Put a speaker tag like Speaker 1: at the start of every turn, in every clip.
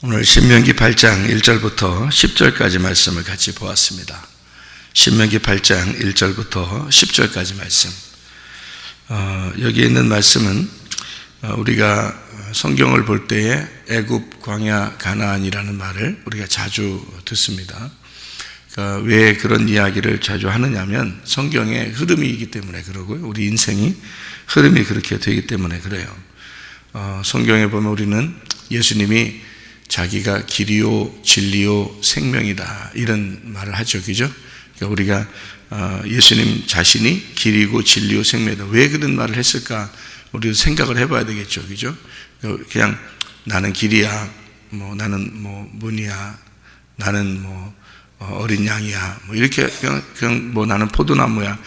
Speaker 1: 오늘 신명기 8장 1절부터 10절까지 말씀을 같이 보았습니다. 신명기 8장 1절부터 10절까지 말씀. 여기 있는 말씀은 우리가 성경을 볼 때에 애굽, 광야, 가나안이라는 말을 우리가 자주 듣습니다. 그러니까 왜 그런 이야기를 자주 하느냐면 성경의 흐름이기 때문에 그러고요. 우리 인생이 흐름이 그렇게 되기 때문에 그래요. 성경에 보면 우리는 예수님이 자기가 길이요 진리요 생명이다 이런 말을 하죠. 그죠? 그러니까 우리가 예수님 자신이 길이고 진리요 생명이다. 왜 그런 말을 했을까? 우리도 생각을 해봐야 되겠죠. 그죠? 그냥 나는 길이야, 나는 문이야, 나는 어린 양이야, 이렇게 그냥 나는 포도나무야.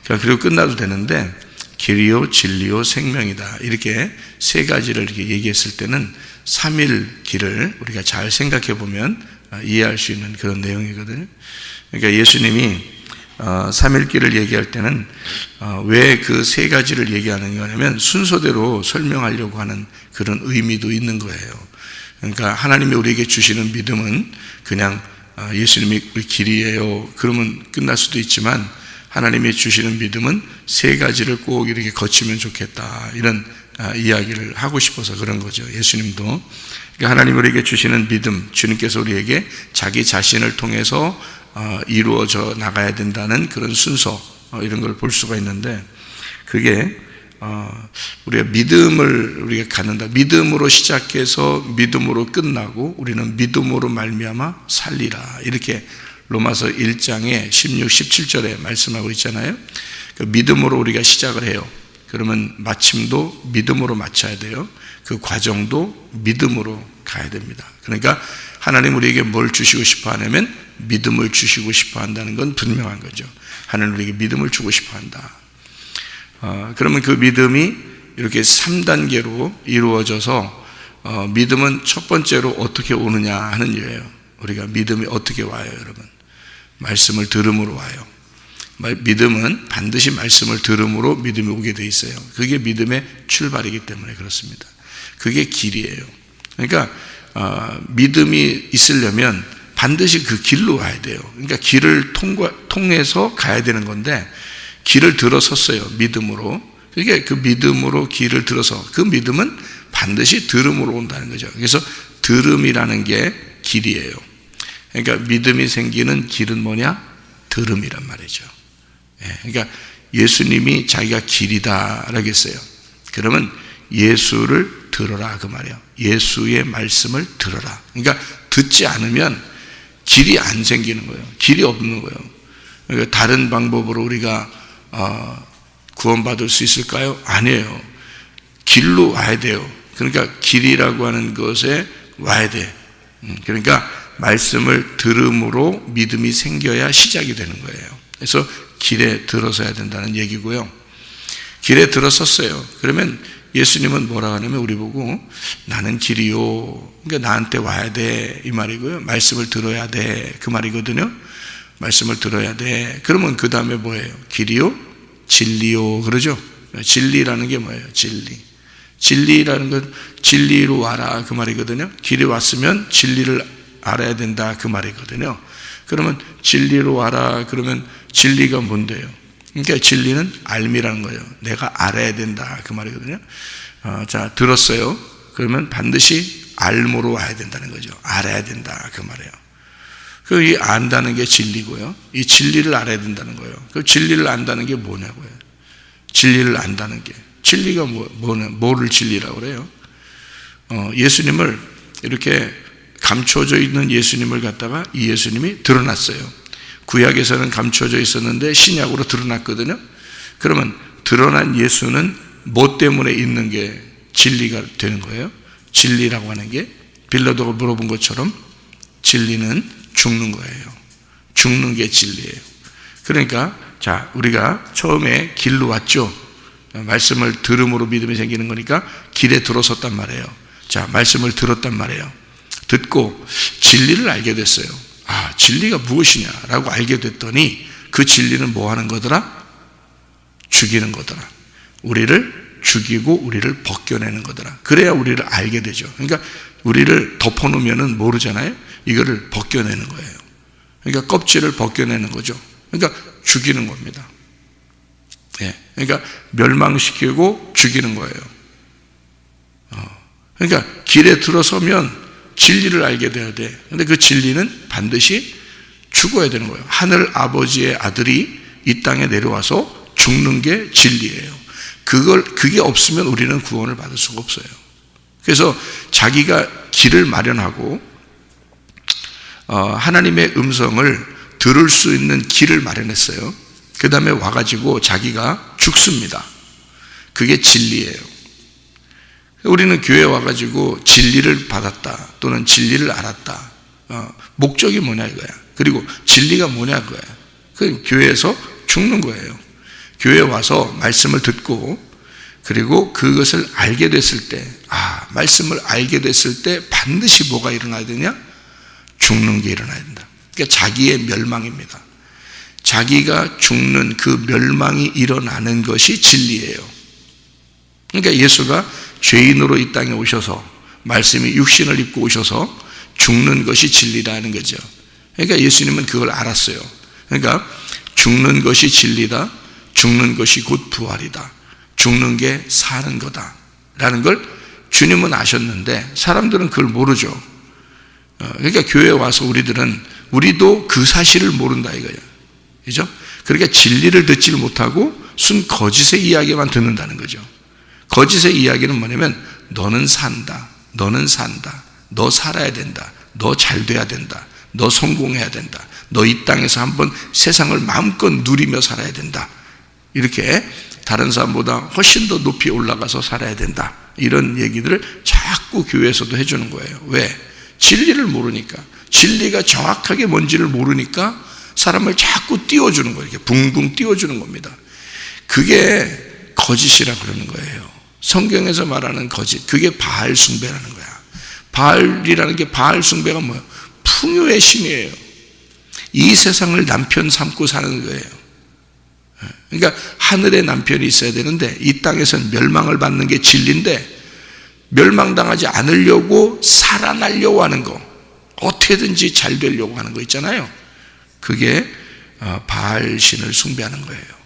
Speaker 1: 그리고 끝나도 되는데 길이요 진리요 생명이다 이렇게 세 가지를 이렇게 얘기했을 때는 삼일길을 우리가 잘 생각해 보면 이해할 수 있는 그런 내용이거든요. 그러니까 예수님이 삼일길을 얘기할 때는 왜 그 세 가지를 얘기하는 거냐면 순서대로 설명하려고 하는 그런 의미도 있는 거예요. 그러니까 하나님이 우리에게 주시는 믿음은 그냥 예수님이 우리 길이에요 그러면 끝날 수도 있지만 하나님이 주시는 믿음은 세 가지를 꼭 이렇게 거치면 좋겠다 이런 이야기를 하고 싶어서 그런 거죠. 예수님도 그러니까 하나님 우리에게 주시는 믿음, 주님께서 우리에게 자기 자신을 통해서 이루어져 나가야 된다는 그런 순서 이런 걸 볼 수가 있는데 그게 우리가 믿음을 우리가 갖는다. 믿음으로 시작해서 믿음으로 끝나고 우리는 믿음으로 말미암아 살리라 이렇게 로마서 1장에 16, 17절에 말씀하고 있잖아요. 그 믿음으로 우리가 시작을 해요. 그러면 마침도 믿음으로 마쳐야 돼요. 그 과정도 믿음으로 가야 됩니다. 그러니까 하나님 우리에게 뭘 주시고 싶어 하냐면 믿음을 주시고 싶어 한다는 건 분명한 거죠. 하나님 우리에게 믿음을 주고 싶어 한다. 그러면 그 믿음이 이렇게 3단계로 이루어져서 믿음은 첫 번째로 어떻게 오느냐 하는 거예요. 우리가 믿음이 어떻게 와요, 여러분? 말씀을 들음으로 와요. 믿음은 반드시 말씀을 들음으로 믿음이 오게 돼 있어요. 그게 믿음의 출발이기 때문에 그렇습니다. 그게 길이에요. 그러니까 믿음이 있으려면 반드시 그 길로 와야 돼요. 그러니까 길을 통해서 가야 되는 건데 길을 들어섰어요. 믿음으로. 그러니까 그 믿음으로 길을 들어서 그 믿음은 반드시 들음으로 온다는 거죠. 그래서 들음이라는 게 길이에요. 그러니까 믿음이 생기는 길은 뭐냐? 들음이란 말이죠. 그러니까 예수님이 자기가 길이다라고 했어요. 그러면 예수를 들어라 그 말이에요. 예수의 말씀을 들어라. 그러니까 듣지 않으면 길이 안 생기는 거예요. 길이 없는 거예요. 그러니까 다른 방법으로 우리가 구원받을 수 있을까요? 아니에요. 길로 와야 돼요. 그러니까 길이라고 하는 것에 와야 돼. 그러니까 말씀을 들음으로 믿음이 생겨야 시작이 되는 거예요. 그래서 길에 들어서야 된다는 얘기고요. 길에 들어섰어요. 그러면 예수님은 뭐라 하냐면 우리 보고 나는 길이요. 그러니까 나한테 와야 돼 이 말이고요. 말씀을 들어야 돼 그 말이거든요. 말씀을 들어야 돼. 그러면 그 다음에 뭐예요? 길이요, 진리요 그러죠. 진리라는 게 뭐예요? 진리. 진리라는 건 진리로 와라 그 말이거든요. 길이 왔으면 진리를 알아야 된다 그 말이거든요. 그러면 진리로 와라 그러면 진리가 뭔데요? 그러니까 진리는 알미라는 거예요. 내가 알아야 된다 그 말이거든요. 자 들었어요. 그러면 반드시 알므로 와야 된다는 거죠. 알아야 된다 그 말이에요. 이 안다는 게 진리고요. 이 진리를 알아야 된다는 거예요. 그 진리를 안다는 게 뭐냐고요. 진리를 안다는 게 진리가 뭐를 진리라고 그래요? 예수님을 이렇게 감춰져 있는 예수님을 갖다가 이 예수님이 드러났어요. 구약에서는 감춰져 있었는데 신약으로 드러났거든요. 그러면 드러난 예수는 뭐 때문에 있는 게 진리가 되는 거예요? 진리라고 하는 게 빌라도가 물어본 것처럼 진리는 죽는 거예요. 죽는 게 진리예요. 그러니까 자 우리가 처음에 길로 왔죠. 말씀을 들음으로 믿음이 생기는 거니까 길에 들어섰단 말이에요. 자 말씀을 들었단 말이에요. 듣고 진리를 알게 됐어요. 진리가 무엇이냐라고 알게 됐더니 그 진리는 뭐 하는 거더라? 죽이는 거더라. 우리를 죽이고 우리를 벗겨내는 거더라. 그래야 우리를 알게 되죠. 그러니까 우리를 덮어놓으면 모르잖아요. 이거를 벗겨내는 거예요. 그러니까 껍질을 벗겨내는 거죠. 그러니까 죽이는 겁니다. 예, 그러니까 멸망시키고 죽이는 거예요. 그러니까 길에 들어서면 진리를 알게 돼야 돼. 근데 그 진리는 반드시 죽어야 되는 거예요. 하늘 아버지의 아들이 이 땅에 내려와서 죽는 게 진리예요. 그게 없으면 우리는 구원을 받을 수가 없어요. 그래서 자기가 길을 마련하고 하나님의 음성을 들을 수 있는 길을 마련했어요. 그 다음에 와가지고 자기가 죽습니다. 그게 진리예요. 우리는 교회에 와가지고 진리를 받았다 또는 진리를 알았다. 목적이 뭐냐 이거야. 그리고 진리가 뭐냐 그거야. 그 교회에서 죽는 거예요. 교회에 와서 말씀을 듣고 그리고 그것을 알게 됐을 때, 말씀을 알게 됐을 때 반드시 뭐가 일어나야 되냐? 죽는 게 일어나야 된다. 그러니까 자기의 멸망입니다. 자기가 죽는 그 멸망이 일어나는 것이 진리예요. 그러니까 예수가 죄인으로 이 땅에 오셔서 말씀이 육신을 입고 오셔서 죽는 것이 진리라는 거죠. 그러니까 예수님은 그걸 알았어요. 그러니까 죽는 것이 진리다. 죽는 것이 곧 부활이다. 죽는 게 사는 거다 라는 걸 주님은 아셨는데 사람들은 그걸 모르죠. 그러니까 교회에 와서 우리도 그 사실을 모른다 이거예요. 그죠? 그러니까 진리를 듣지를 못하고 순 거짓의 이야기만 듣는다는 거죠. 거짓의 이야기는 뭐냐면 너는 산다. 너는 산다. 너 살아야 된다. 너 잘 돼야 된다. 너 성공해야 된다. 너 이 땅에서 한번 세상을 마음껏 누리며 살아야 된다. 이렇게 다른 사람보다 훨씬 더 높이 올라가서 살아야 된다. 이런 얘기들을 자꾸 교회에서도 해주는 거예요. 왜? 진리를 모르니까. 진리가 정확하게 뭔지를 모르니까 사람을 자꾸 띄워주는 거예요. 이렇게 붕붕 띄워주는 겁니다. 그게 거짓이라 그러는 거예요. 성경에서 말하는 거짓, 그게 바알 숭배라는 거야. 바알이라는 게, 바알 숭배가 뭐예요? 풍요의 신이에요. 이 세상을 남편 삼고 사는 거예요. 그러니까 하늘에 남편이 있어야 되는데 이 땅에서는 멸망을 받는 게 진리인데 멸망당하지 않으려고 살아나려고 하는 거, 어떻게든지 잘 되려고 하는 거 있잖아요. 그게 바알 신을 숭배하는 거예요.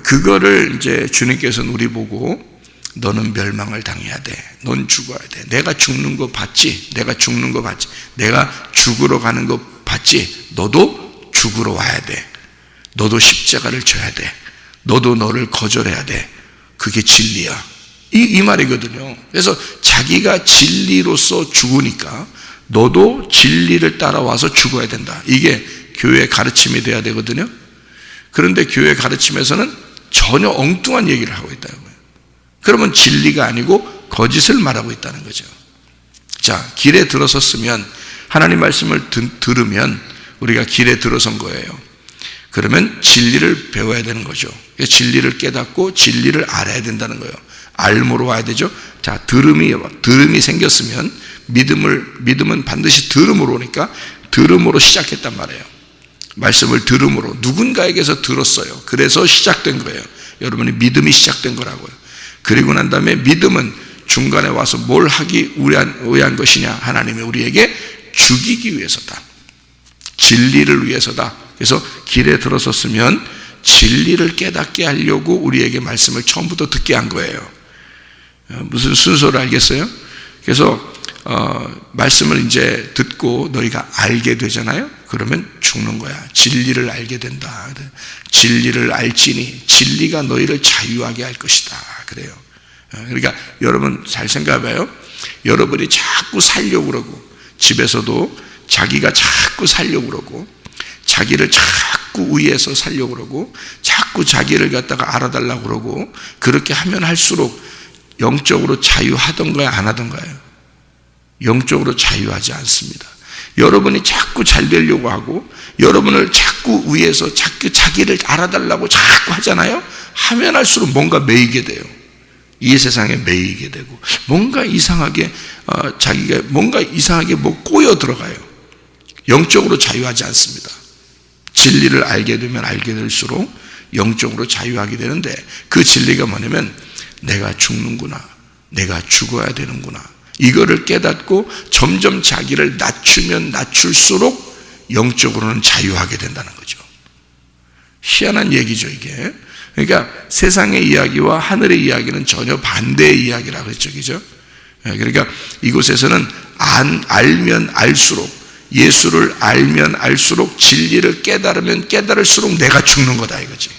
Speaker 1: 그거를 이제 주님께서는 우리 보고 너는 멸망을 당해야 돼. 넌 죽어야 돼. 내가 죽는 거 봤지? 내가 죽는 거 봤지? 내가 죽으러 가는 거 봤지? 너도 죽으러 와야 돼. 너도 십자가를 져야 돼. 너도 너를 거절해야 돼. 그게 진리야. 이 말이거든요. 그래서 자기가 진리로서 죽으니까 너도 진리를 따라와서 죽어야 된다. 이게 교회의 가르침이 돼야 되거든요. 그런데 교회 가르침에서는 전혀 엉뚱한 얘기를 하고 있다고요. 그러면 진리가 아니고 거짓을 말하고 있다는 거죠. 자, 길에 들어섰으면, 하나님 말씀을 들으면 우리가 길에 들어선 거예요. 그러면 진리를 배워야 되는 거죠. 진리를 깨닫고 진리를 알아야 된다는 거예요. 알므로 와야 되죠. 자, 들음이 생겼으면 믿음은 반드시 들음으로 오니까 들음으로 시작했단 말이에요. 말씀을 들음으로 누군가에게서 들었어요. 그래서 시작된 거예요. 여러분이 믿음이 시작된 거라고요. 그리고 난 다음에 믿음은 중간에 와서 뭘 하기 위한 것이냐? 하나님이 우리에게 죽이기 위해서다. 진리를 위해서다. 그래서 길에 들어섰으면 진리를 깨닫게 하려고 우리에게 말씀을 처음부터 듣게 한 거예요. 무슨 순서를 알겠어요? 그래서 말씀을 이제 듣고 너희가 알게 되잖아요. 그러면 죽는 거야. 진리를 알게 된다. 진리를 알지니 진리가 너희를 자유하게 할 것이다. 그래요. 그러니까 여러분 잘 생각해봐요. 여러분이 자꾸 살려고 그러고, 집에서도 자기가 자꾸 살려고 그러고, 자기를 자꾸 위해서 살려고 그러고, 자꾸 자기를 갖다가 알아달라고 그러고, 그렇게 하면 할수록 영적으로 자유하던가요, 안 하던가요? 영적으로 자유하지 않습니다. 여러분이 자꾸 잘 되려고 하고, 여러분을 자꾸 위해서 자꾸 자기를 알아달라고 자꾸 하잖아요. 하면 할수록 뭔가 매이게 돼요. 이 세상에 매이게 되고, 뭔가 이상하게 자기가 뭔가 이상하게 꼬여 들어가요. 영적으로 자유하지 않습니다. 진리를 알게 되면 알게 될수록 영적으로 자유하게 되는데, 그 진리가 뭐냐면 내가 죽는구나, 내가 죽어야 되는구나, 이거를 깨닫고 점점 자기를 낮추면 낮출수록 영적으로는 자유하게 된다는 거죠. 희한한 얘기죠, 이게. 그러니까 세상의 이야기와 하늘의 이야기는 전혀 반대의 이야기라고 했죠, 그죠? 그러니까 이곳에서는 알면 알수록, 예수를 알면 알수록, 진리를 깨달으면 깨달을수록 내가 죽는 거다, 이거지.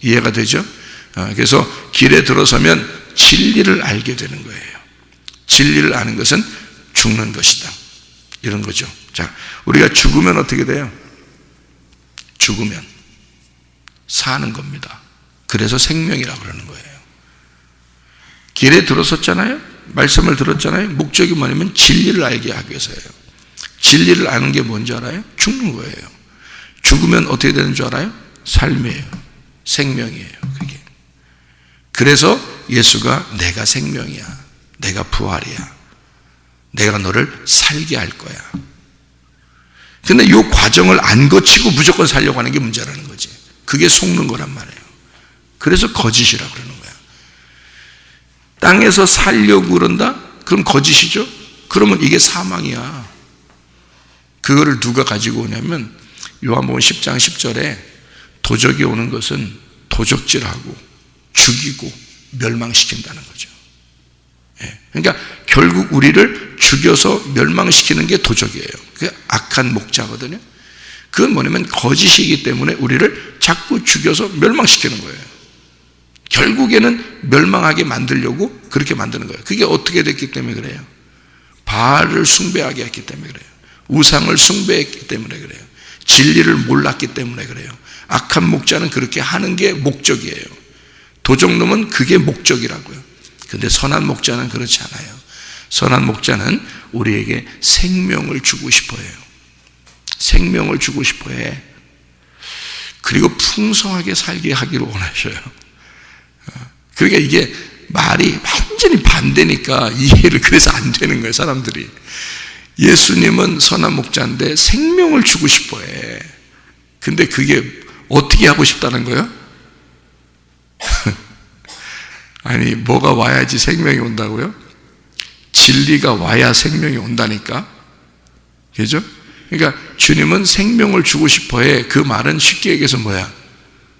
Speaker 1: 이해가 되죠? 그래서 길에 들어서면 진리를 알게 되는 거예요. 진리를 아는 것은 죽는 것이다, 이런 거죠. 자, 우리가 죽으면 어떻게 돼요? 죽으면 사는 겁니다. 그래서 생명이라고 그러는 거예요. 길에 들어섰잖아요. 말씀을 들었잖아요. 목적이 뭐냐면 진리를 알게 하기 위해서예요. 진리를 아는 게 뭔지 알아요? 죽는 거예요. 죽으면 어떻게 되는 줄 알아요? 삶이에요. 생명이에요, 그게. 그래서 예수가 내가 생명이야, 내가 부활이야, 내가 너를 살게 할 거야. 근데 이 과정을 안 거치고 무조건 살려고 하는 게 문제라는 거지. 그게 속는 거란 말이에요. 그래서 거짓이라고 그러는 거야. 땅에서 살려고 그런다? 그럼 거짓이죠? 그러면 이게 사망이야. 그거를 누가 가지고 오냐면 요한복음 10장 10절에 도적이 오는 것은 도적질하고 죽이고 멸망시킨다는 거죠. 그러니까 결국 우리를 죽여서 멸망시키는 게 도적이에요. 그게 악한 목자거든요. 그건 뭐냐면 거짓이기 때문에 우리를 자꾸 죽여서 멸망시키는 거예요. 결국에는 멸망하게 만들려고 그렇게 만드는 거예요. 그게 어떻게 됐기 때문에 그래요? 바알을 숭배하게 했기 때문에 그래요. 우상을 숭배했기 때문에 그래요. 진리를 몰랐기 때문에 그래요. 악한 목자는 그렇게 하는 게 목적이에요. 도적놈은 그게 목적이라고요. 근데 선한 목자는 그렇지 않아요. 선한 목자는 우리에게 생명을 주고 싶어 해요. 생명을 주고 싶어 해. 그리고 풍성하게 살게 하기를 원하셔요. 그러니까 이게 말이 완전히 반대니까 이해를 그래서 안 되는 거예요, 사람들이. 예수님은 선한 목자인데 생명을 주고 싶어 해. 근데 그게 어떻게 하고 싶다는 거예요? 아니, 뭐가 와야지 생명이 온다고요? 진리가 와야 생명이 온다니까. 그죠? 그러니까 주님은 생명을 주고 싶어 해. 그 말은 쉽게 얘기해서 뭐야?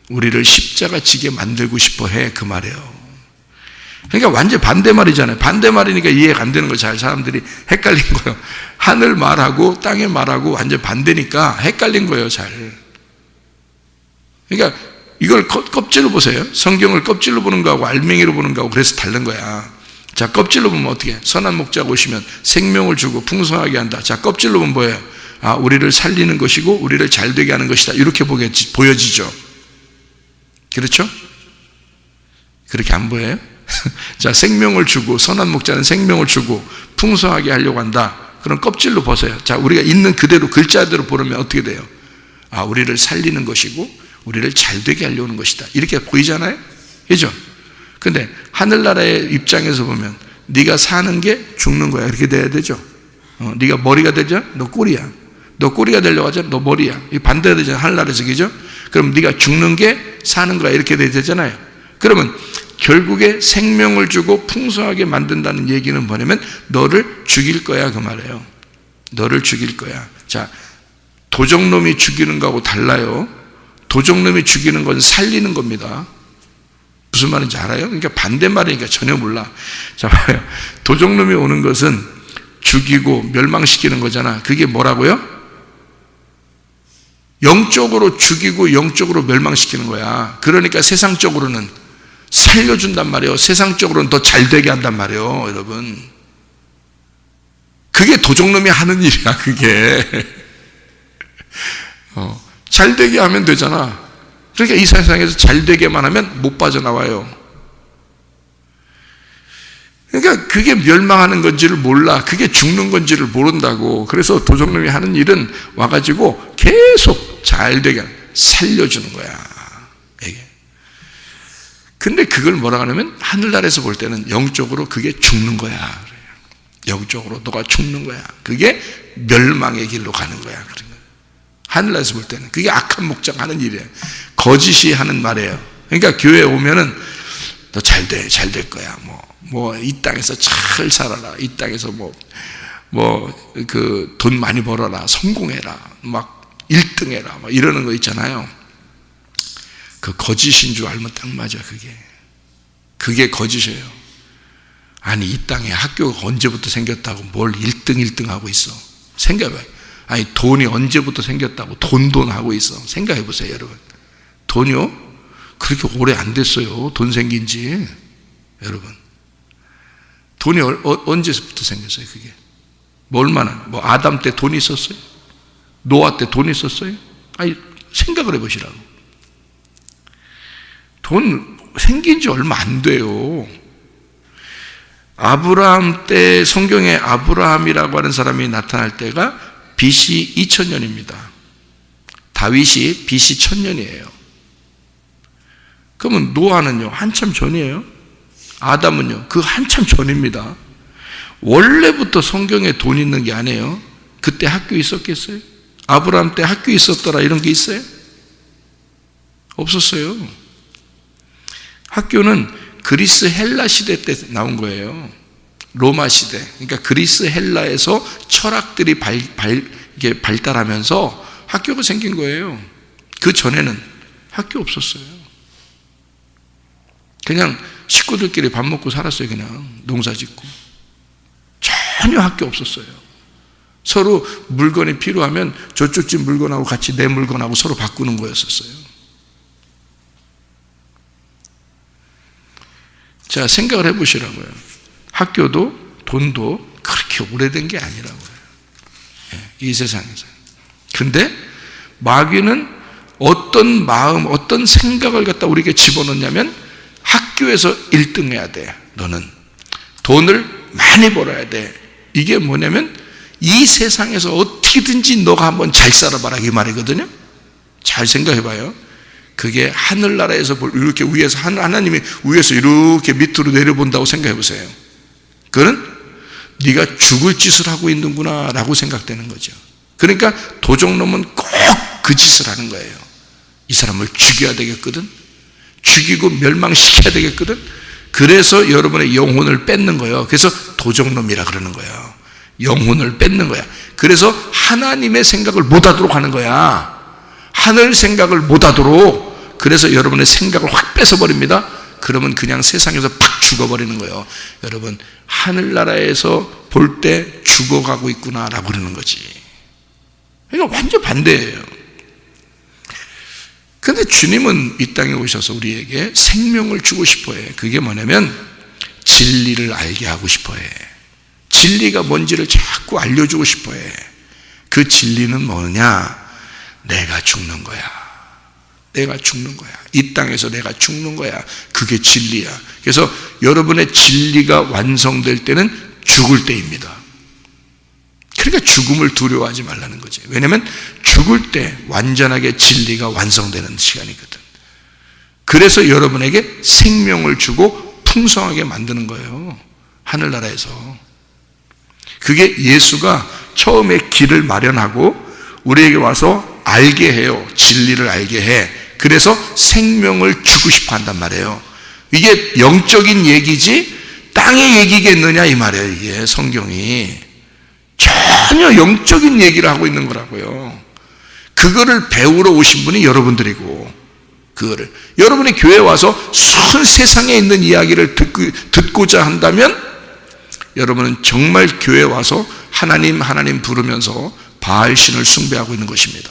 Speaker 1: 우리를 십자가 지게 만들고 싶어 해. 그 말이에요. 그러니까 완전 반대말이잖아요. 반대말이니까 이해가 안 되는 거예요. 잘 사람들이 헷갈린 거예요. 하늘 말하고 땅의 말하고 완전 반대니까 헷갈린 거예요. 잘. 그러니까 이걸 껍질로 보세요. 성경을 껍질로 보는 거하고 알맹이로 보는 거하고 그래서 다른 거야. 자, 껍질로 보면 어떻게 해? 선한 목자가 오시면 생명을 주고 풍성하게 한다. 자, 껍질로 보면 뭐예요? 아, 우리를 살리는 것이고 우리를 잘되게 하는 것이다. 이렇게 보여지죠. 그렇죠? 그렇게 안 보여요? 자, 생명을 주고, 선한 목자는 생명을 주고 풍성하게 하려고 한다. 그럼 껍질로 보세요. 자, 우리가 있는 그대로 글자대로 보면 어떻게 돼요? 아, 우리를 살리는 것이고 우리를 잘되게 하려고 하는 것이다. 이렇게 보이잖아요? 그죠? 근데 하늘나라의 입장에서 보면 네가 사는 게 죽는 거야. 이렇게 돼야 되죠. 네가 머리가 되죠? 너 꼬리야. 너 꼬리가 되려고 하죠? 너 머리야. 이 반대가 되잖아. 하늘나라에서. 그죠? 그럼 네가 죽는 게 사는 거야. 이렇게 돼야 되잖아요. 그러면 결국에 생명을 주고 풍성하게 만든다는 얘기는 뭐냐면 너를 죽일 거야, 그 말이에요. 너를 죽일 거야. 자, 도적놈이 죽이는 거하고 달라요. 도적놈이 죽이는 건 살리는 겁니다. 무슨 말인지 알아요? 그러니까 반대말이니까 전혀 몰라. 자, 봐요. 도적놈이 오는 것은 죽이고 멸망시키는 거잖아. 그게 뭐라고요? 영적으로 죽이고 영적으로 멸망시키는 거야. 그러니까 세상적으로는 살려준단 말이에요. 세상적으로는 더 잘되게 한단 말이에요, 여러분. 그게 도적놈이 하는 일이야, 그게. 잘되게 하면 되잖아. 그러니까 이 세상에서 잘되게만 하면 못 빠져나와요. 그러니까 그게 멸망하는 건지를 몰라. 그게 죽는 건지를 모른다고. 그래서 도적놈이 하는 일은 와가지고 계속 잘되게 살려주는 거야. 이게. 근데 그걸 뭐라 하냐면 하늘나라에서 볼 때는 영적으로 그게 죽는 거야. 영적으로 너가 죽는 거야. 그게 멸망의 길로 가는 거야. 하늘나라에서 볼 때는 그게 악한 목자가 하는 일이에요. 거짓이 하는 말이에요. 그러니까 교회에 오면은 너 잘 될 거야. 이 땅에서 잘 살아라. 이 땅에서 돈 많이 벌어라. 성공해라. 막 1등 해라. 막 이러는 거 있잖아요. 그 거짓인 줄 알면 딱 맞아, 그게 거짓이에요. 아니, 이 땅에 학교가 언제부터 생겼다고 뭘 1등 하고 있어. 생각해봐요. 아니, 돈이 언제부터 생겼다고 돈 하고 있어. 생각해보세요, 여러분. 돈이요? 그렇게 오래 안 됐어요. 돈 생긴 지. 여러분. 돈이 언제부터 생겼어요, 그게? 얼마나? 아담 때 돈이 있었어요? 노아 때 돈이 있었어요? 아니, 생각을 해보시라고. 돈 생긴 지 얼마 안 돼요. 아브라함 때, 성경에 아브라함이라고 하는 사람이 나타날 때가 BC 2000년입니다. 다윗이 BC 1000년이에요. 그러면 노아는요, 한참 전이에요. 아담은요, 그 한참 전입니다. 원래부터 성경에 돈 있는 게 아니에요. 그때 학교 있었겠어요? 아브라함 때 학교 있었더라 이런 게 있어요? 없었어요. 학교는 그리스 헬라 시대 때 나온 거예요. 로마 시대. 그러니까 그리스 헬라에서 철학들이 발달하면서 학교가 생긴 거예요. 그 전에는 학교 없었어요. 그냥 식구들끼리 밥 먹고 살았어요. 그냥 농사 짓고. 전혀 학교 없었어요. 서로 물건이 필요하면 저쪽 집 물건하고 같이 내 물건하고 서로 바꾸는 거였었어요. 자, 생각을 해보시라고요. 학교도 돈도 그렇게 오래된 게 아니라고요. 이 세상에서. 근데 마귀는 어떤 마음, 어떤 생각을 갖다 우리에게 집어넣냐면 학교에서 1등 해야 돼. 너는 돈을 많이 벌어야 돼. 이게 뭐냐면 이 세상에서 어떻게든지 너가 한번 잘 살아봐라 이 말이거든요. 잘 생각해봐요. 그게 하늘나라에서 이렇게 위에서 하나님이 위에서 이렇게 밑으로 내려본다고 생각해보세요. 그건 네가 죽을 짓을 하고 있는구나 라고 생각되는 거죠. 그러니까 도적놈은 꼭 그 짓을 하는 거예요. 이 사람을 죽여야 되겠거든. 죽이고 멸망시켜야 되겠거든. 그래서 여러분의 영혼을 뺏는 거예요. 그래서 도적놈이라 그러는 거예요. 영혼을 뺏는 거야. 그래서 하나님의 생각을 못하도록 하는 거야. 하늘 생각을 못하도록. 그래서 여러분의 생각을 확 뺏어버립니다. 그러면 그냥 세상에서 팍 죽어버리는 거예요. 여러분, 하늘나라에서 볼 때 죽어가고 있구나 라고 그러는 거지. 그러니까 완전 반대예요. 근데 주님은 이 땅에 오셔서 우리에게 생명을 주고 싶어 해. 그게 뭐냐면 진리를 알게 하고 싶어 해. 진리가 뭔지를 자꾸 알려주고 싶어 해. 그 진리는 뭐냐? 내가 죽는 거야. 내가 죽는 거야. 이 땅에서 내가 죽는 거야. 그게 진리야. 그래서 여러분의 진리가 완성될 때는 죽을 때입니다. 그러니까 죽음을 두려워하지 말라는 거지. 왜냐하면 죽을 때 완전하게 진리가 완성되는 시간이거든. 그래서 여러분에게 생명을 주고 풍성하게 만드는 거예요. 하늘나라에서. 그게 예수가 처음에 길을 마련하고 우리에게 와서 알게 해요. 진리를 알게 해. 그래서 생명을 주고 싶어 한단 말이에요. 이게 영적인 얘기지 땅의 얘기겠느냐 이 말이에요. 이게 성경이 전혀 영적인 얘기를 하고 있는 거라고요. 그거를 배우러 오신 분이 여러분들이고, 그거를 여러분이 교회에 와서 순 세상에 있는 이야기를 듣고자 한다면 여러분은 정말 교회에 와서 하나님 부르면서 바알신을 숭배하고 있는 것입니다.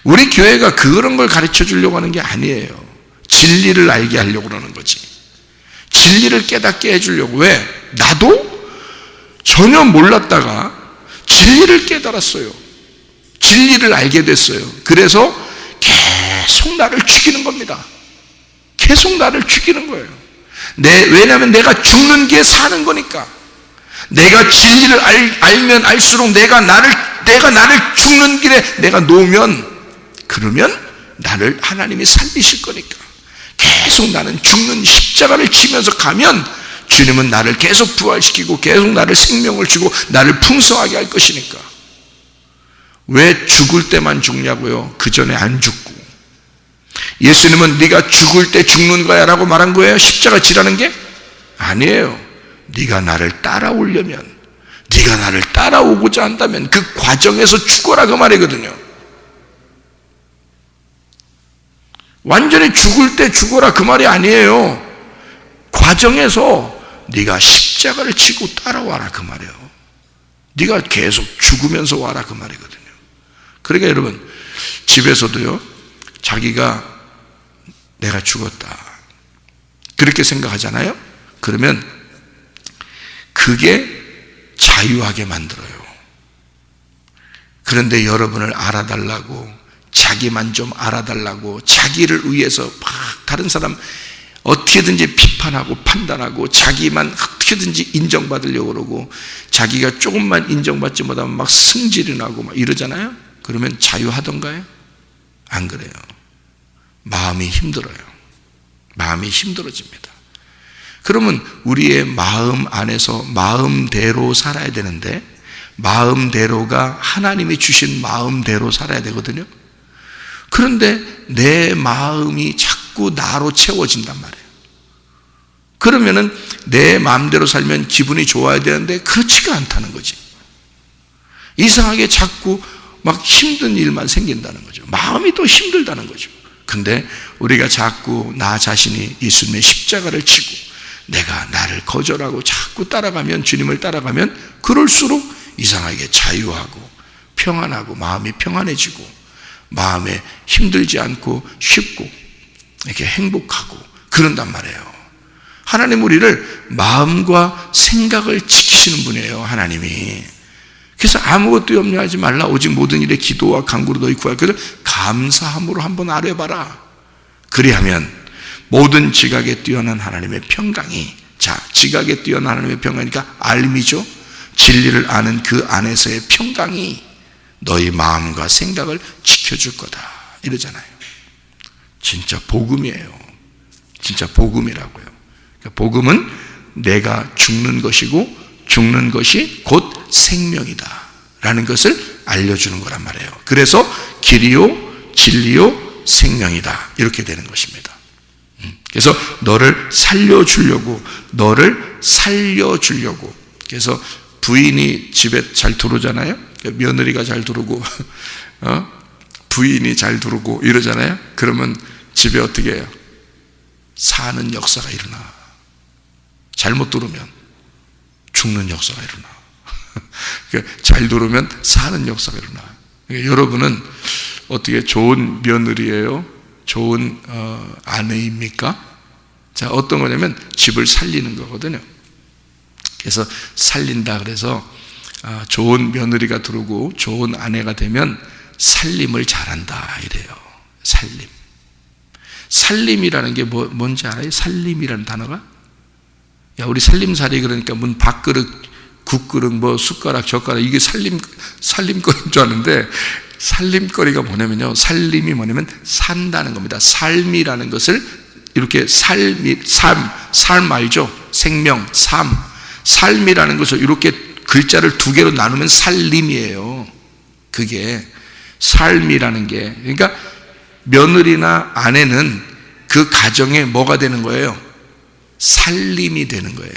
Speaker 1: 우리 교회가 그런 걸 가르쳐 주려고 하는 게 아니에요. 진리를 알게 하려고 그러는 거지. 진리를 깨닫게 해주려고. 왜? 나도 전혀 몰랐다가 진리를 깨달았어요. 진리를 알게 됐어요. 그래서 계속 나를 죽이는 겁니다. 계속 나를 죽이는 거예요. 왜냐하면 내가 죽는 게 사는 거니까. 내가 진리를 알면 알수록 내가 나를 죽는 길에 내가 놓으면, 그러면 나를 하나님이 살리실 거니까. 계속 나는 죽는 십자가를 지면서 가면 주님은 나를 계속 부활시키고 계속 나를 생명을 주고 나를 풍성하게 할 것이니까. 왜 죽을 때만 죽냐고요? 그 전에 안 죽고. 예수님은 네가 죽을 때 죽는 거야 라고 말한 거예요? 십자가 지라는 게? 아니에요. 네가 나를 따라오려면, 네가 나를 따라오고자 한다면 그 과정에서 죽어라 그 말이거든요. 완전히 죽을 때 죽어라 그 말이 아니에요. 과정에서 네가 십자가를 지고 따라와라 그 말이에요. 네가 계속 죽으면서 와라 그 말이거든요. 그러니까 여러분, 집에서도요, 자기가 내가 죽었다 그렇게 생각하잖아요. 그러면 그게 자유하게 만들어요. 그런데 여러분을 알아달라고, 자기만 좀 알아달라고, 자기를 위해서 막 다른 사람 어떻게든지 비판하고 판단하고, 자기만 어떻게든지 인정받으려고 그러고, 자기가 조금만 인정받지 못하면 막 승질이 나고 막 이러잖아요. 그러면 자유하던가요? 안 그래요. 마음이 힘들어요. 마음이 힘들어집니다. 그러면 우리의 마음 안에서 마음대로 살아야 되는데, 마음대로가 하나님이 주신 마음대로 살아야 되거든요. 그런데 내 마음이 자꾸 나로 채워진단 말이에요. 그러면은 내 마음대로 살면 기분이 좋아야 되는데 그렇지가 않다는 거지. 이상하게 자꾸 막 힘든 일만 생긴다는 거죠. 마음이 또 힘들다는 거죠. 근데 우리가 자꾸 나 자신이 예수님의 십자가를 지고 내가 나를 거절하고 자꾸 따라가면, 주님을 따라가면 그럴수록 이상하게 자유하고 평안하고 마음이 평안해지고 마음에 힘들지 않고 쉽고 이렇게 행복하고 그런단 말이에요. 하나님 우리를 마음과 생각을 지키시는 분이에요, 하나님이. 그래서 아무것도 염려하지 말라. 오직 모든 일에 기도와 간구로 너희 구할 것을 감사함으로 한번 아뢰봐라. 그리하면 모든 지각에 뛰어난 하나님의 평강이, 자, 지각에 뛰어난 하나님의 평강이니까 알미죠. 진리를 아는 그 안에서의 평강이 너희 마음과 생각을 지켜줄 거다 이러잖아요. 진짜 복음이에요. 진짜 복음이라고요. 그러니까 복음은 내가 죽는 것이고 죽는 것이 곧 생명이다 라는 것을 알려주는 거란 말이에요. 그래서 길이요 진리요 생명이다 이렇게 되는 것입니다. 그래서 너를 살려주려고, 그래서 부인이 집에 잘 들어오잖아요. 며느리가 잘 들어오고 부인이 잘 들어오고 이러잖아요. 그러면 집에 어떻게 해요? 사는 역사가 일어나. 잘못 들어오면 죽는 역사가 일어나. 잘 들어오면 사는 역사가 일어나. 그러니까 여러분은 어떻게 좋은 며느리예요? 좋은 아내입니까? 자, 어떤 거냐면 집을 살리는 거거든요. 그래서 살린다 그래서 좋은 며느리가 들어오고 좋은 아내가 되면 살림을 잘한다 이래요. 살림이라는 게 뭔지 알아요? 살림이라는 단어가? 야, 우리 살림살이 그러니까 문 밥그릇, 국그릇, 뭐 숟가락, 젓가락 이게 살림거리인 줄 아는데, 살림거리가 뭐냐면요, 살림이 뭐냐면 산다는 겁니다. 삶이라는 것을 이렇게 삶 알죠? 생명, 삶이라는 것을 이렇게 글자를 두 개로 나누면 살림이에요. 그게 삶이라는 게. 그러니까 며느리나 아내는 그 가정에 뭐가 되는 거예요? 살림이 되는 거예요.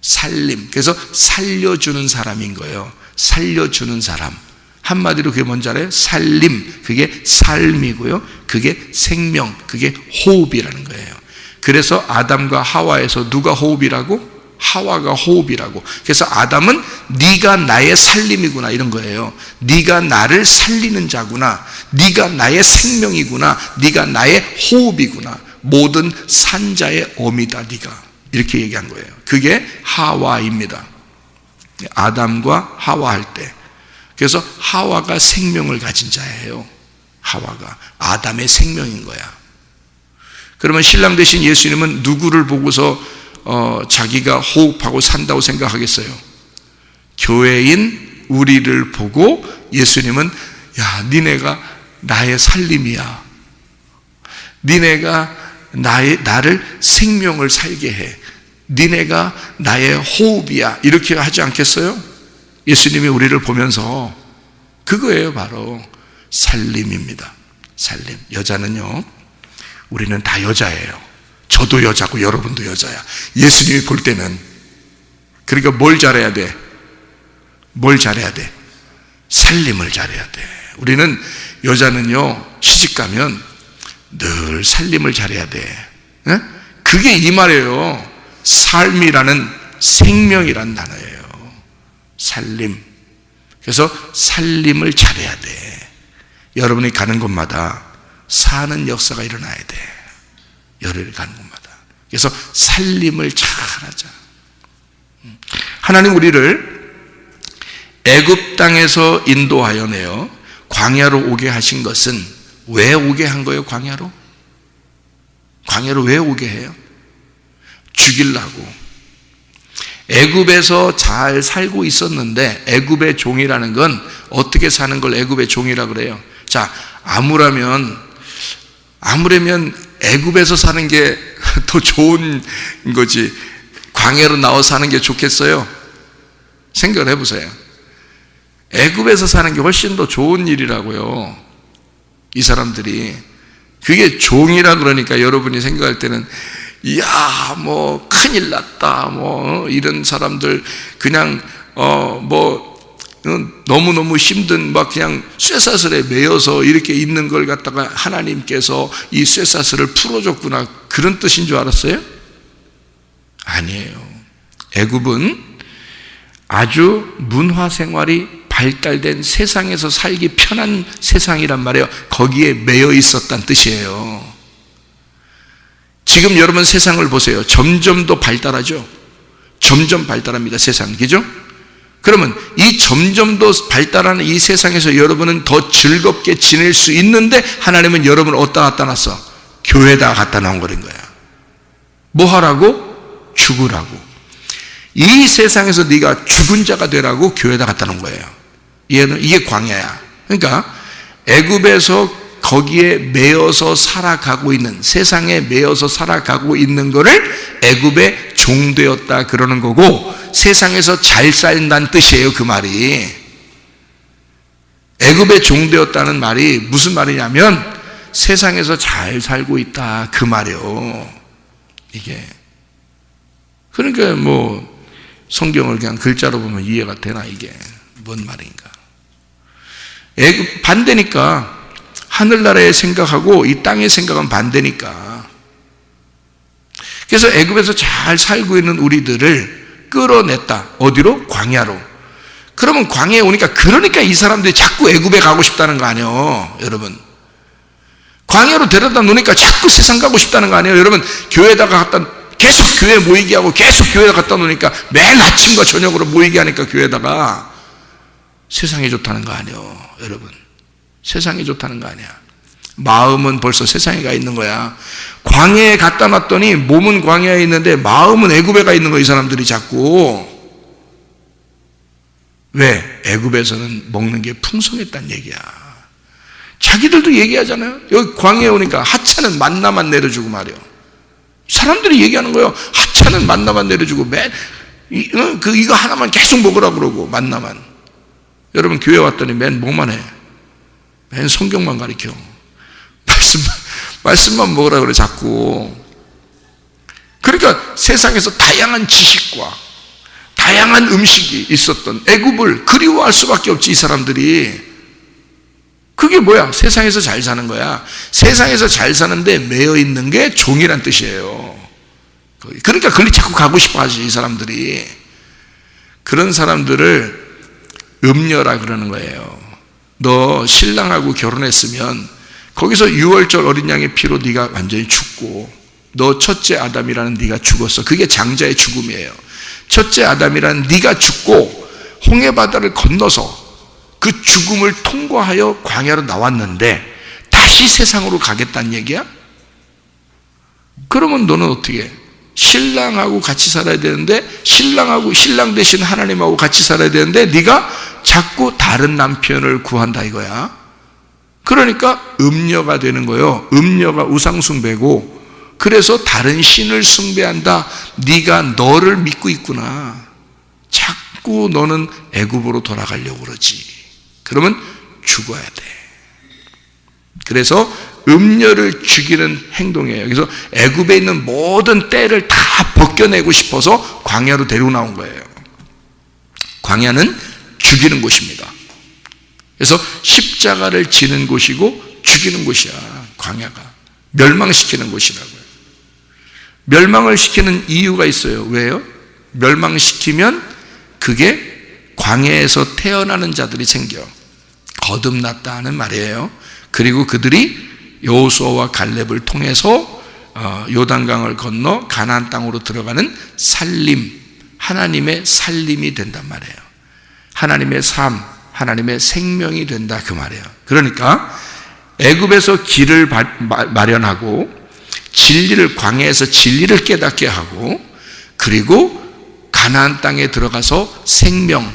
Speaker 1: 살림. 그래서 살려주는 사람인 거예요. 살려주는 사람. 한마디로 그게 뭔지 알아요? 살림. 그게 삶이고요. 그게 생명. 그게 호흡이라는 거예요. 그래서 아담과 하와에서 누가 호흡이라고? 하와가 호흡이라고. 그래서 아담은 네가 나의 살림이구나 이런 거예요. 네가 나를 살리는 자구나. 네가 나의 생명이구나. 네가 나의 호흡이구나. 모든 산자의 어미다 네가. 이렇게 얘기한 거예요. 그게 하와입니다. 아담과 하와 할 때. 그래서 하와가 생명을 가진 자예요. 하와가 아담의 생명인 거야. 그러면 신랑 되신 예수님은 누구를 보고서 자기가 호흡하고 산다고 생각하겠어요? 교회인 우리를 보고 예수님은 야, 니네가 나의 살림이야. 니네가 나를 생명을 살게 해. 니네가 나의 호흡이야. 이렇게 하지 않겠어요? 예수님이 우리를 보면서. 그거예요, 바로 살림입니다. 살림. 여자는요,
Speaker 2: 우리는 다 여자예요. 저도 여자고 여러분도 여자야. 예수님이 볼 때는. 그러니까 뭘 잘해야 돼? 뭘 잘해야 돼? 살림을 잘해야 돼. 우리는 여자는요, 시집가면 늘 살림을 잘해야 돼. 네? 그게 이 말이에요. 삶이라는 생명이란 단어예요. 살림. 그래서 살림을 잘해야 돼. 여러분이 가는 곳마다 사는 역사가 일어나야 돼. 여러분이 가는 곳마다. 그래서 살림을 잘하자. 하나님 우리를 애굽 땅에서 인도하여 광야로 오게 하신 것은 왜 오게 한 거예요? 광야로 왜 오게 해요? 죽이려고. 애굽에서 잘 살고 있었는데, 애굽의 종이라는 건 어떻게 사는 걸 애굽의 종이라 그래요? 자, 아무라면 애굽에서 사는 게 더 좋은 거지, 광야로 나와 사는 게 좋겠어요? 생각을 해보세요. 애굽에서 사는 게 훨씬 더 좋은 일이라고요. 이 사람들이. 그게 종이라 그러니까 여러분이 생각할 때는 이야 뭐 큰일 났다 뭐 이런 사람들 그냥 너무너무 힘든 막 그냥 쇠사슬에 매여서 이렇게 있는 걸 갖다가 하나님께서 이 쇠사슬을 풀어줬구나, 그런 뜻인 줄 알았어요? 아니에요. 애굽은 아주 문화 생활이 발달된 세상에서 살기 편한 세상이란 말이에요. 거기에 매여 있었다는 뜻이에요. 지금 여러분 세상을 보세요. 점점 더 발달하죠. 점점 발달합니다, 세상. 그죠? 그러면 이 점점 더 발달하는 이 세상에서 여러분은 더 즐겁게 지낼 수 있는데, 하나님은 여러분을 어디다 갖다 놨어? 교회에다 갖다 놓은 거인 거야. 뭐 하라고? 죽으라고. 이 세상에서 네가 죽은 자가 되라고 교회에다 갖다 놓은 거예요. 이게 광야야. 그러니까 애굽에서 거기에 매여서 살아가고 있는, 세상에 매여서 살아가고 있는 거를 애굽의 종되었다 그러는 거고, 세상에서 잘 살다는 뜻이에요. 그 말이 애굽의 종되었다는 말이 무슨 말이냐면 세상에서 잘 살고 있다 그 말이에요. 이게 그러니까 뭐 성경을 그냥 글자로 보면 이해가 되나, 이게 뭔 말인가. 애굽 반대니까, 하늘나라의 생각하고 이 땅의 생각은 반대니까. 그래서 애굽에서 잘 살고 있는 우리들을 끌어냈다. 어디로? 광야로. 그러면 광야에 오니까, 그러니까 이 사람들이 자꾸 애굽에 가고 싶다는 거 아니에요, 여러분. 광야로 데려다 놓으니까 자꾸 세상 가고 싶다는 거 아니에요, 여러분. 교회에다가 갖다 계속 교회 모이게 하고 계속 교회에 갖다 놓으니까, 맨 아침과 저녁으로 모이게 하니까 교회에다가 세상이 좋다는 거 아니에요, 여러분. 세상이 좋다는 거 아니야. 마음은 벌써 세상에 가 있는 거야. 광야에 갖다 놨더니 몸은 광야에 있는데 마음은 애굽에 가 있는 거야, 이 사람들이 자꾸. 왜? 애굽에서는 먹는 게 풍성했단 얘기야. 자기들도 얘기하잖아요. 여기 광야에 오니까 하찮은 만나만 내려주고 말이요. 사람들이 얘기하는 거예요. 하찮은 만나만 내려주고 이거 하나만 계속 먹으라고 그러고, 만나만. 여러분 교회 왔더니 맨 뭐만 해? 맨 성경만 가르쳐. 말씀만 먹으라 그래 자꾸. 그러니까 세상에서 다양한 지식과 다양한 음식이 있었던 애굽을 그리워할 수밖에 없지, 이 사람들이. 그게 뭐야? 세상에서 잘 사는 거야. 세상에서 잘 사는데 매여 있는 게 종이란 뜻이에요. 그러니까 거기 자꾸 가고 싶어 하지, 이 사람들이. 그런 사람들을 음녀라 그러는 거예요. 너 신랑하고 결혼했으면 거기서 유월절 어린 양의 피로 네가 완전히 죽고, 너 첫째 아담이라는 네가 죽었어. 그게 장자의 죽음이에요. 첫째 아담이라는 네가 죽고 홍해 바다를 건너서 그 죽음을 통과하여 광야로 나왔는데 다시 세상으로 가겠다는 얘기야? 그러면 너는 어떻게 해? 신랑하고 같이 살아야 되는데, 신랑 대신 하나님하고 같이 살아야 되는데 네가 자꾸 다른 남편을 구한다 이거야. 그러니까 음녀가 되는 거예요. 음녀가 우상숭배고, 그래서 다른 신을 숭배한다. 네가 너를 믿고 있구나. 자꾸 너는 애굽으로 돌아가려고 그러지. 그러면 죽어야 돼. 그래서 음녀를 죽이는 행동이에요. 그래서 애굽에 있는 모든 때를 다 벗겨내고 싶어서 광야로 데리고 나온 거예요. 광야는 죽이는 곳입니다. 그래서 십자가를 지는 곳이고 죽이는 곳이야. 광야가 멸망시키는 곳이라고요. 멸망을 시키는 이유가 있어요. 왜요? 멸망시키면 그게 광야에서 태어나는 자들이 생겨 거듭났다 하는 말이에요. 그리고 그들이 여호수아와 갈렙을 통해서 요단강을 건너 가나안 땅으로 들어가는 살림, 하나님의 살림이 된단 말이에요. 하나님의 삶, 하나님의 생명이 된다 그 말이에요. 그러니까 애굽에서 길을 마련하고 진리를, 광야에서 진리를 깨닫게 하고, 그리고 가나안 땅에 들어가서 생명,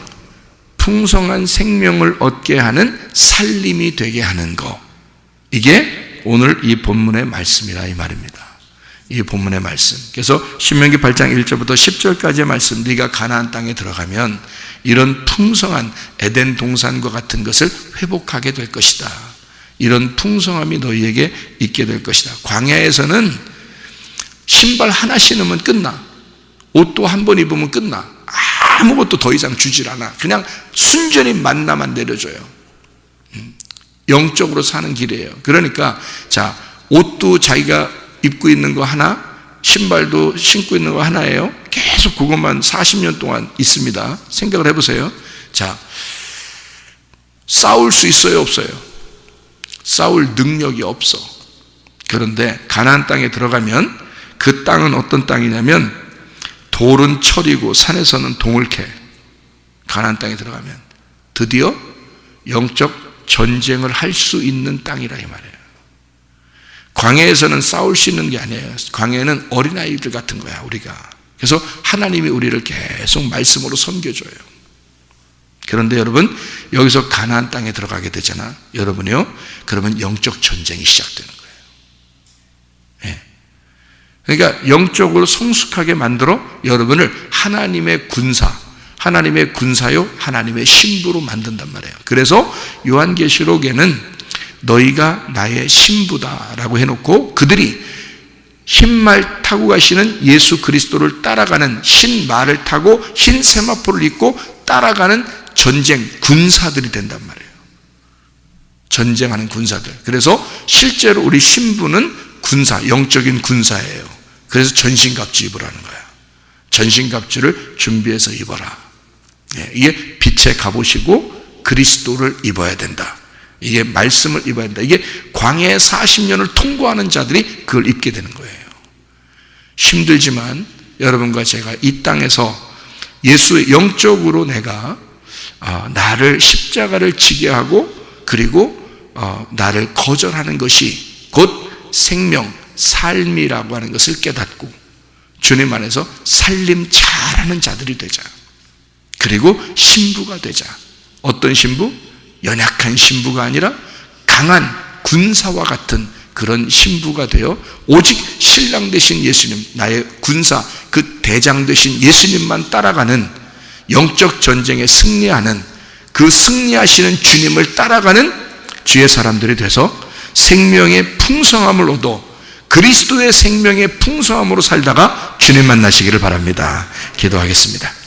Speaker 2: 풍성한 생명을 얻게 하는 살림이 되게 하는 거, 이게 오늘 이 본문의 말씀이라 이 말입니다. 이 본문의 말씀. 그래서 신명기 8장 1절부터 10절까지의 말씀, 네가 가나안 땅에 들어가면 이런 풍성한 에덴 동산과 같은 것을 회복하게 될 것이다. 이런 풍성함이 너희에게 있게 될 것이다. 광야에서는 신발 하나 신으면 끝나. 옷도 한 번 입으면 끝나. 아무것도 더 이상 주질 않아. 그냥 순전히 만나만 내려줘요. 영적으로 사는 길이에요. 그러니까 자, 옷도 자기가 입고 있는 거 하나, 신발도 신고 있는 거 하나예요. 계속 그것만 40년 동안 있습니다. 생각을 해보세요. 자, 싸울 수 있어요, 없어요? 싸울 능력이 없어. 그런데 가나안 땅에 들어가면 그 땅은 어떤 땅이냐면 돌은 철이고 산에서는 동을 캐. 가나안 땅에 들어가면 드디어 영적 전쟁을 할 수 있는 땅이라 이 말이에요. 광야에서는 싸울 수 있는 게 아니에요. 광야에는 어린아이들 같은 거야, 우리가. 그래서 하나님이 우리를 계속 말씀으로 섬겨줘요. 그런데 여러분, 여기서 가나안 땅에 들어가게 되잖아. 여러분이요, 그러면 영적 전쟁이 시작되는 거예요. 네. 그러니까 영적으로 성숙하게 만들어 여러분을 하나님의 군사, 하나님의 군사요, 하나님의 신부로 만든단 말이에요. 그래서 요한계시록에는 너희가 나의 신부다라고 해놓고 그들이 흰말 타고 가시는 예수 그리스도를 따라가는, 흰말을 타고 흰 세마포를 입고 따라가는 전쟁 군사들이 된단 말이에요. 전쟁하는 군사들. 그래서 실제로 우리 신부는 군사, 영적인 군사예요. 그래서 전신갑주 입으라는 거야. 전신갑주를 준비해서 입어라. 이게 빛의 갑옷이고 그리스도를 입어야 된다. 이게 말씀을 입어야 된다. 이게 광야의 40년을 통과하는 자들이 그걸 입게 되는 거예요. 힘들지만 여러분과 제가 이 땅에서 예수의 영적으로 내가 나를 십자가를 지게 하고, 그리고 나를 거절하는 것이 곧 생명, 삶이라고 하는 것을 깨닫고 주님 안에서 살림 잘하는 자들이 되자. 그리고 신부가 되자. 어떤 신부? 연약한 신부가 아니라 강한 군사와 같은 그런 신부가 되어 오직 신랑 되신 예수님, 나의 군사, 그 대장 되신 예수님만 따라가는, 영적 전쟁에 승리하는, 그 승리하시는 주님을 따라가는 주의 사람들이 돼서 생명의 풍성함을 얻어 그리스도의 생명의 풍성함으로 살다가 주님 만나시기를 바랍니다. 기도하겠습니다.